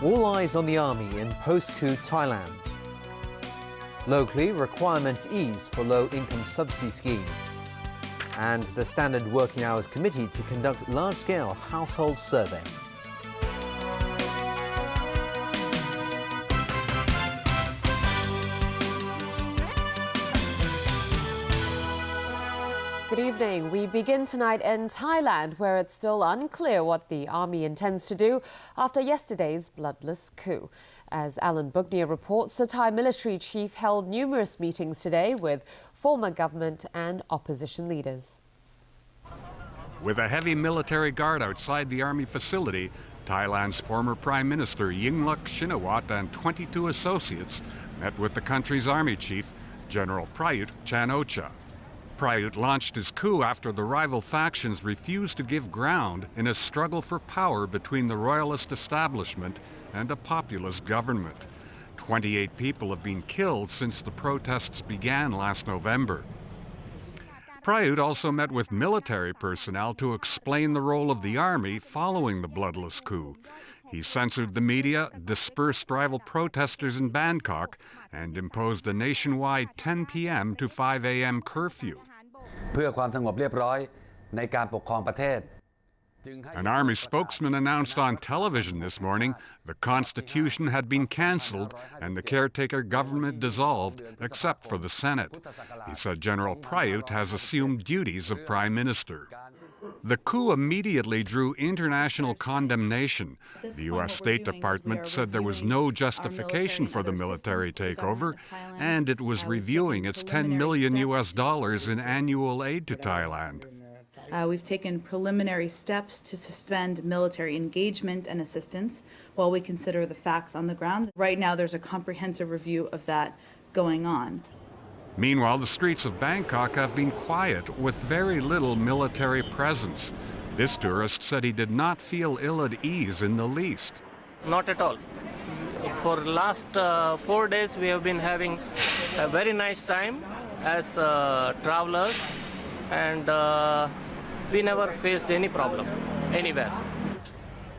All eyes on the army in post-coup Thailand. Locally, requirements ease for low-income subsidy scheme. And the Standard Working Hours Committee to conduct large-scale household survey. Good evening. We begin tonight in Thailand, where it's still unclear what the army intends to do after yesterday's bloodless coup. As Alan Bugnia reports, the Thai military chief held numerous meetings today with former government and opposition leaders. With a heavy military guard outside the army facility, Thailand's former Prime Minister Yingluck Shinawatra and 22 associates met with the country's army chief, General Prayut Chan-o-cha. Prayut launched his coup after the rival factions refused to give ground in a struggle for power between the royalist establishment and a populist government. 28 people have been killed since the protests began last November. Prayut also met with military personnel to explain the role of the army following the bloodless coup. He censored the media, dispersed rival protesters in Bangkok, and imposed a nationwide 10 p.m. to 5 a.m. curfew. An army spokesman announced on television this morning the constitution had been cancelled and the caretaker government dissolved, except for the Senate. He said General Prayut has assumed duties of prime minister. The coup immediately drew international condemnation. The U.S. State Department said there was no justification for the military takeover, and it was reviewing its $10 million in annual aid to Thailand. We've taken preliminary steps to suspend military engagement and assistance while we consider the facts on the ground. Right now, there's a comprehensive review of that going on. Meanwhile, the streets of Bangkok have been quiet with very little military presence. This tourist said he did not feel ill at ease in the least. Not at all. For the last 4 days, we have been having a very nice time as travelers, and we never faced any problem anywhere.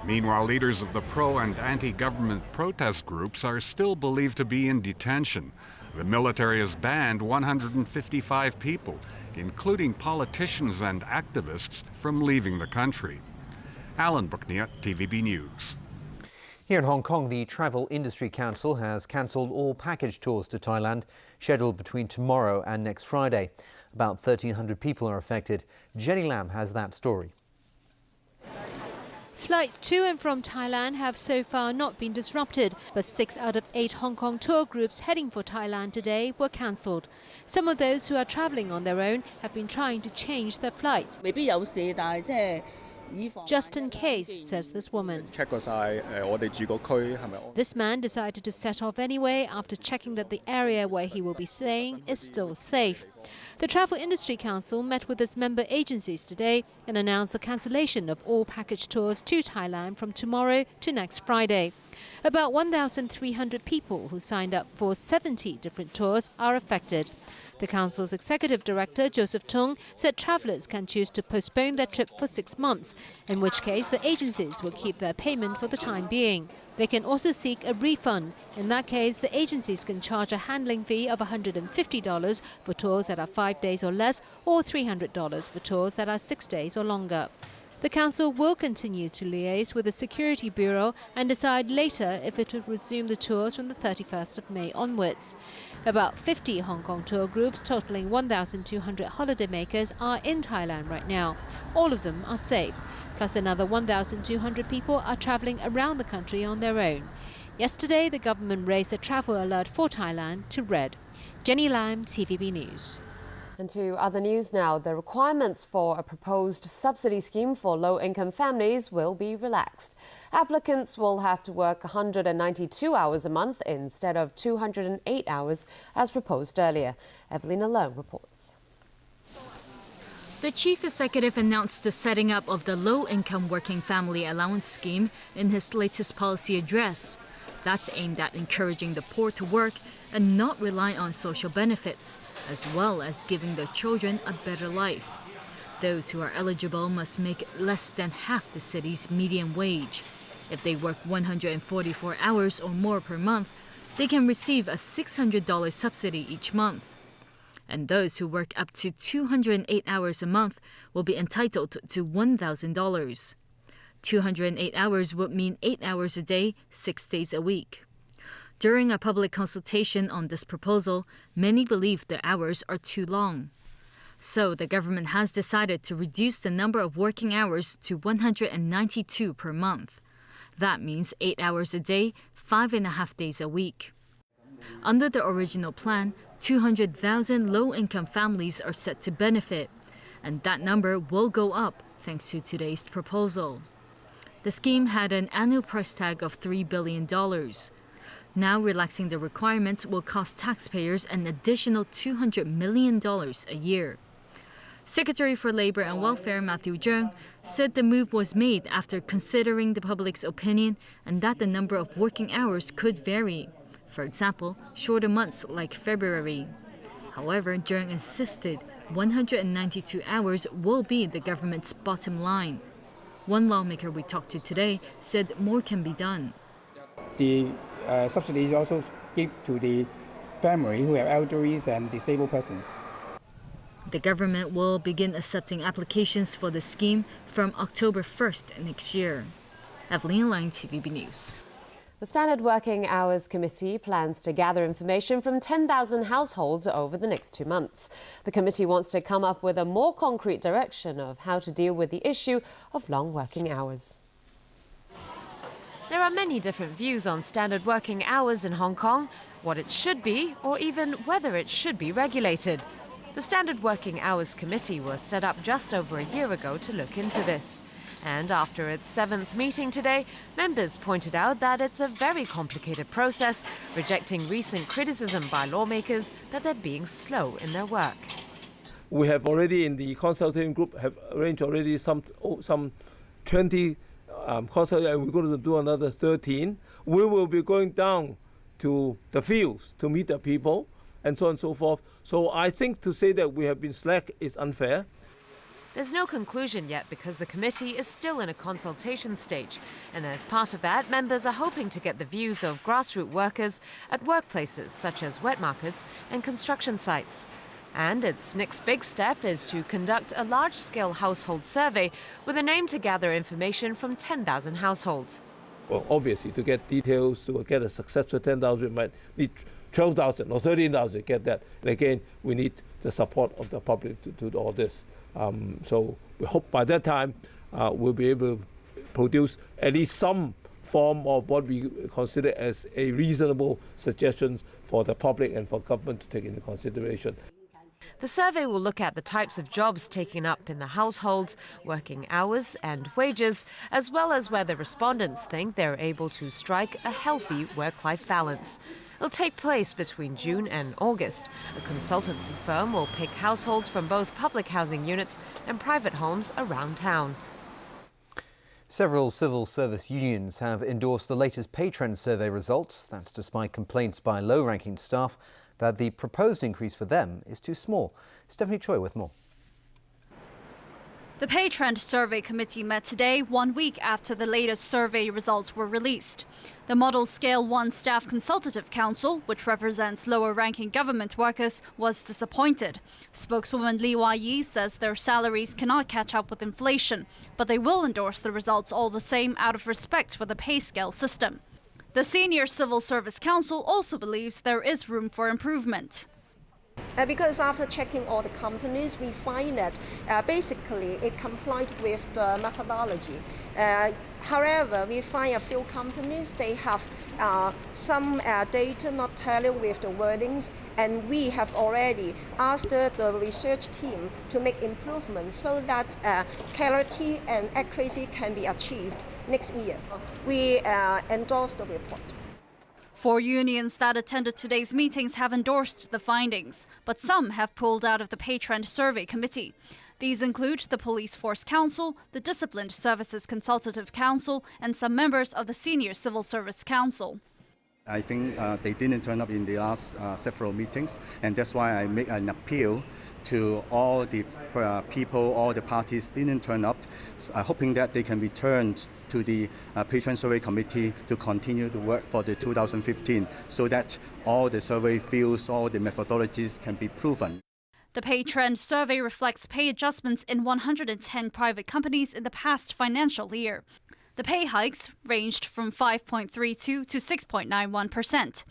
Meanwhile, leaders of the pro- and anti-government protest groups are still believed to be in detention. The military has banned 155 people, including politicians and activists, from leaving the country. Alan Bugnia, TVB News. Here in Hong Kong, the Travel Industry Council has cancelled all package tours to Thailand, scheduled between tomorrow and next Friday. About 1,300 people are affected. Jenny Lam has that story. Flights to and from Thailand have so far not been disrupted, but 6 out of 8 Hong Kong tour groups heading for Thailand today were cancelled. Some of those who are travelling on their own have been trying to change their flights. Just in case, says this woman. This man decided to set off anyway after checking that the area where he will be staying is still safe. The Travel Industry Council met with its member agencies today and announced the cancellation of all package tours to Thailand from tomorrow to next Friday. About 1,300 people who signed up for 70 different tours are affected. The Council's Executive Director, Joseph Tung, said travellers can choose to postpone their trip for 6 months, in which case the agencies will keep their payment for the time being. They can also seek a refund. In that case, the agencies can charge a handling fee of $150 for tours that are 5 days or less, or $300 for tours that are 6 days or longer. The Council will continue to liaise with the Security Bureau and decide later if it will resume the tours from the 31st of May onwards. About 50 Hong Kong tour groups totaling 1,200 holidaymakers are in Thailand right now. All of them are safe. Plus another 1,200 people are travelling around the country on their own. Yesterday, the government raised the travel alert for Thailand to red. Jenny Lam, TVB News. And to other news now, the requirements for a proposed subsidy scheme for low-income families will be relaxed. Applicants will have to work 192 hours a month instead of 208 hours as proposed earlier. Evelina Lowe reports. The chief executive announced the setting up of the Low-Income Working Family Allowance Scheme in his latest policy address. That's aimed at encouraging the poor to work and not rely on social benefits, as well as giving their children a better life. Those who are eligible must make less than half the city's median wage. If they work 144 hours or more per month, they can receive a $600 subsidy each month. And those who work up to 208 hours a month will be entitled to $1,000. 208 hours would mean 8 hours a day, 6 days a week. During a public consultation on this proposal, many believe the hours are too long. So the government has decided to reduce the number of working hours to 192 per month. That means 8 hours a day, 5.5 days a week. Under the original plan, 200,000 low-income families are set to benefit, and that number will go up thanks to today's proposal. The scheme had an annual price tag of $3 billion. Now relaxing the requirements will cost taxpayers an additional $200 million a year. Secretary for Labor and Welfare Matthew Cheung said the move was made after considering the public's opinion and that the number of working hours could vary. For example, shorter months like February. However, Cheung insisted 192 hours will be the government's bottom line. One lawmaker we talked to today said more can be done. The subsidies also give to the family who have elderly and disabled persons. The government will begin accepting applications for the scheme from October 1st next year. Evelyn Lang, TVB News. The Standard Working Hours Committee plans to gather information from 10,000 households over the next 2 months. The committee wants to come up with a more concrete direction of how to deal with the issue of long working hours. There are many different views on standard working hours in Hong Kong, what it should be, or even whether it should be regulated. The Standard Working Hours Committee was set up just over a year ago to look into this. And after its 7th meeting today, members pointed out that it's a very complicated process, rejecting recent criticism by lawmakers that they're being slow in their work. We have already in the consulting group have arranged already some 20 consulting, and we're going to do another 13. We will be going down to the fields to meet the people and so on and so forth. So I think to say that we have been slack is unfair. There's no conclusion yet because the committee is still in a consultation stage. And as part of that, members are hoping to get the views of grassroots workers at workplaces such as wet markets and construction sites. And its next big step is to conduct a large-scale household survey with an aim to gather information from 10,000 households. Well, obviously, to get details, to get a successful 10,000, we might need 12,000 or 13,000 to get that. And again, we need the support of the public to do all this. So we hope by that time we'll be able to produce at least some form of what we consider as a reasonable suggestion for the public and for government to take into consideration. The survey will look at the types of jobs taken up in the households, working hours and wages, as well as whether respondents think they're able to strike a healthy work-life balance. It'll take place between June and August. A consultancy firm will pick households from both public housing units and private homes around town. Several civil service unions have endorsed the latest pay trend survey results. That's despite complaints by low-ranking staff that the proposed increase for them is too small. Stephanie Choi with more. The Pay Trend Survey Committee met today, 1 week after the latest survey results were released. The Model Scale 1 Staff Consultative Council, which represents lower-ranking government workers, was disappointed. Spokeswoman Li Wai-yi says their salaries cannot catch up with inflation, but they will endorse the results all the same out of respect for the pay scale system. The Senior Civil Service Council also believes there is room for improvement. Because after checking all the companies, we find that basically it complied with the methodology. However, we find a few companies, they have some data not tallying with the wordings, and we have already asked the research team to make improvements so that clarity and accuracy can be achieved next year. We endorse the report. 4 unions that attended today's meetings have endorsed the findings, but some have pulled out of the Pay Trend Survey Committee. These include the Police Force Council, the Disciplined Services Consultative Council, and some members of the Senior Civil Service Council. I think they didn't turn up in the last several meetings, and that's why I make an appeal to all the people, all the parties didn't turn up, hoping that they can return to the Patron Survey Committee to continue the work for the 2015, so that all the survey fields, all the methodologies can be proven. The pay trend survey reflects pay adjustments in 110 private companies in the past financial year. The pay hikes ranged from 5.32% to 6.91%.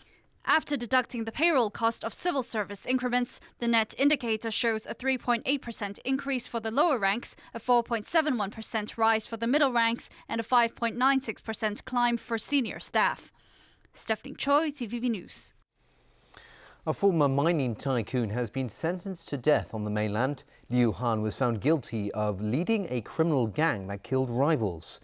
After deducting the payroll cost of civil service increments, the net indicator shows a 3.8% increase for the lower ranks, a 4.71% rise for the middle ranks, and a 5.96% climb for senior staff. Stephanie Choi, TVB News. A former mining tycoon has been sentenced to death on the mainland. Liu Han was found guilty of leading a criminal gang that killed rivals.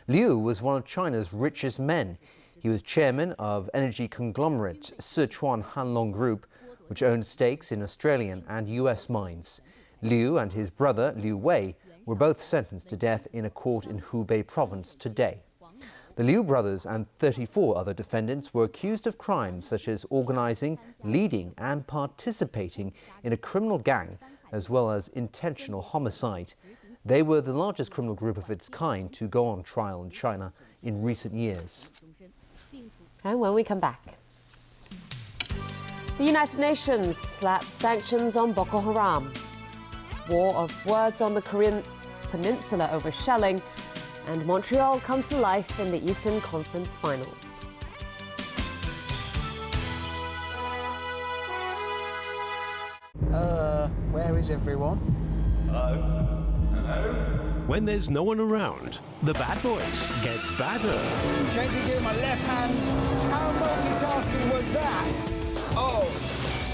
Liu was one of China's richest men. He was chairman of energy conglomerate Sichuan Hanlong Group, which owns stakes in Australian and US mines. Liu and his brother, Liu Wei, were both sentenced to death in a court in Hubei province today. The Liu brothers and 34 other defendants were accused of crimes such as organizing, leading and participating in a criminal gang, as well as intentional homicide. They were the largest criminal group of its kind to go on trial in China in recent years. And when we come back, the United Nations slaps sanctions on Boko Haram. War of words on the Korean Peninsula over shelling, and Montreal comes to life in the Eastern Conference Finals. Where is everyone? Hello? Hello? When there's no one around, the bad boys get badder. Changing gear with my left hand. How multitasking was that? Oh,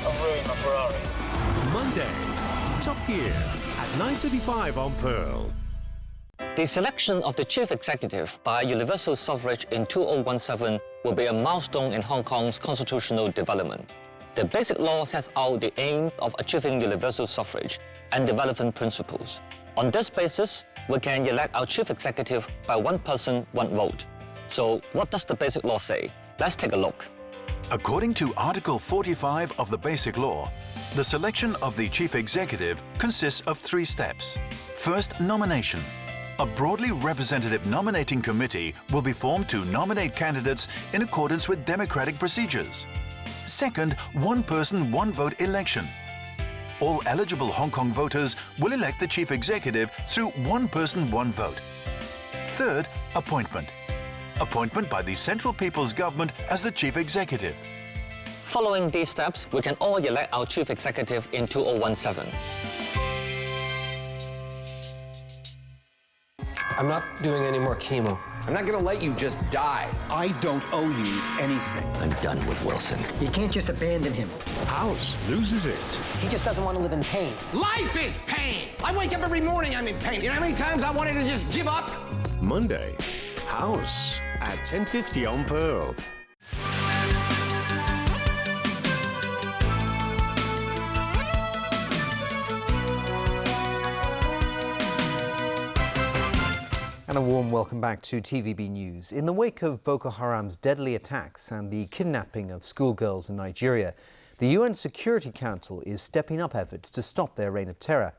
I'm ruining my Ferrari. Monday, Top Gear at 9:35 on Pearl. The selection of the chief executive by universal suffrage in 2017 will be a milestone in Hong Kong's constitutional development. The Basic Law sets out the aim of achieving universal suffrage and the relevant principles. On this basis, we can elect our chief executive by one person, one vote. So what does the Basic Law say? Let's take a look. According to Article 45 of the Basic Law, the selection of the chief executive consists of 3 steps. First, nomination. A broadly representative nominating committee will be formed to nominate candidates in accordance with democratic procedures. Second, one person, one vote election. All eligible Hong Kong voters will elect the chief executive through one person, one vote. Third, appointment. Appointment by the Central People's Government as the chief executive. Following these steps, we can all elect our chief executive in 2017. I'm not doing any more chemo. I'm not gonna let you just die. I don't owe you anything. I'm done with Wilson. You can't just abandon him. House loses it. He just doesn't want to live in pain. Life is pain! I wake up every morning, I'm in pain. You know how many times I wanted to just give up? Monday, House at 10:50 on Pearl. And a warm welcome back to TVB News. In the wake of Boko Haram's deadly attacks and the kidnapping of schoolgirls in Nigeria, the UN Security Council is stepping up efforts to stop their reign of terror.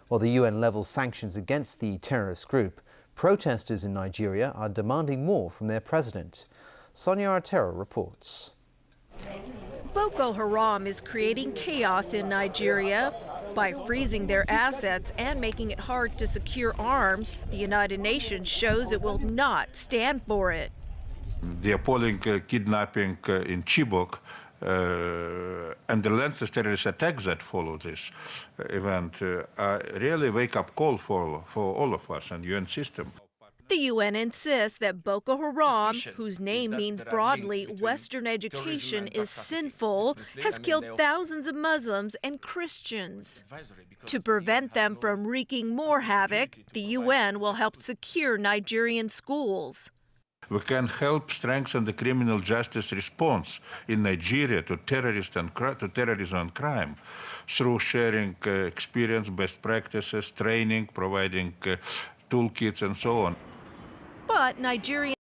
While the UN levels sanctions against the terrorist group, protesters in Nigeria are demanding more from their president. Sonia Artero reports. Boko Haram is creating chaos in Nigeria. By freezing their assets and making it hard to secure arms, the United Nations shows it will not stand for it. The appalling kidnapping in Chibok and the relentless terrorist attacks that follow this event are really a wake-up call for all of us and the UN system. The UN insists that Boko Haram, whose name means broadly Western education is sinful, has killed thousands of Muslims and Christians. To prevent them from wreaking more havoc, the UN will help secure Nigerian schools. We can help strengthen the criminal justice response in Nigeria to terrorism and crime through sharing experience, best practices, training, providing toolkits and so on. But Nigerian